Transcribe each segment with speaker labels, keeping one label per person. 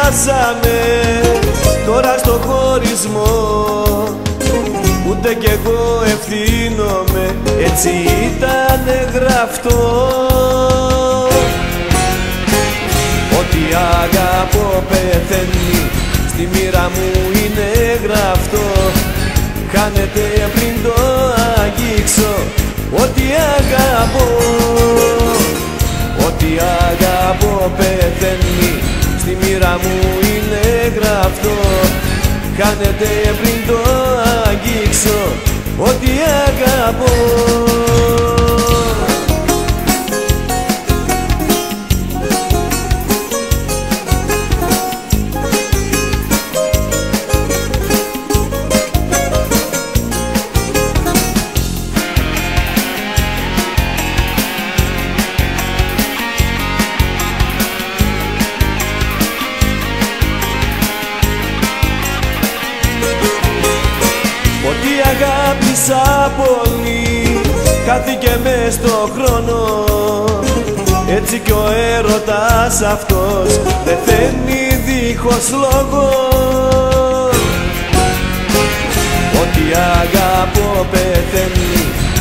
Speaker 1: χάσαμε τώρα στο χωρισμό. Ούτε κι εγώ ευθύνομαι, έτσι ήτανε γραφτό. Ότι αγαπώ πεθαίνει, στη μοίρα μου είναι γραφτό. Χάνεται πριν το αγγίξω, ότι αγαπώ. Ότι αγαπώ πεθαίνει, στη μοίρα μου είναι γραφτό. Χάνεται πριν το αγγίξω, ότι αγαπώ. Ότι αγάπησα πολύ, χάθηκε μες στο χρόνο. Έτσι κι ο έρωτας αυτός πεθαίνει δίχως λόγο. Ότι αγαπώ πεθαίνει,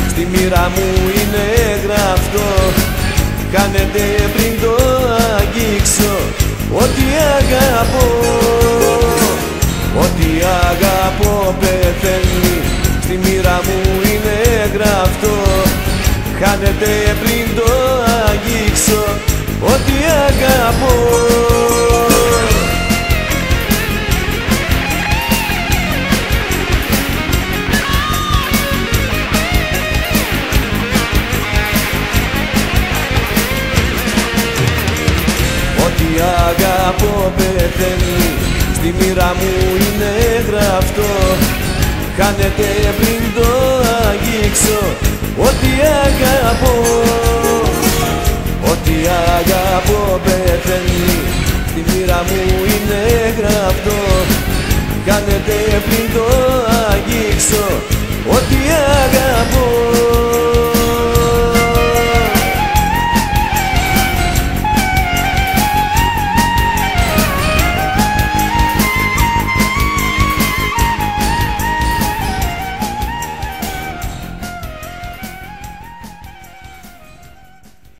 Speaker 1: στη μοίρα μου είναι γραφτό. Χάνεται πριν το αγγίξω, ότι αγαπώ. Ότι αγαπώ πεθαίνει, στη μοίρα μου είναι γραφτό. Χάνεται πριν το αγγίξω, ότι αγαπώ. Ότι αγαπώ πεθαίνει, στη μοίρα μου είναι γραφτό. Χάνεται πριν το αγγίξω, ότι αγαπώ. Ότι αγαπώ πεθαίνει, στη μοίρα μου είναι γραφτό. Χάνεται πριν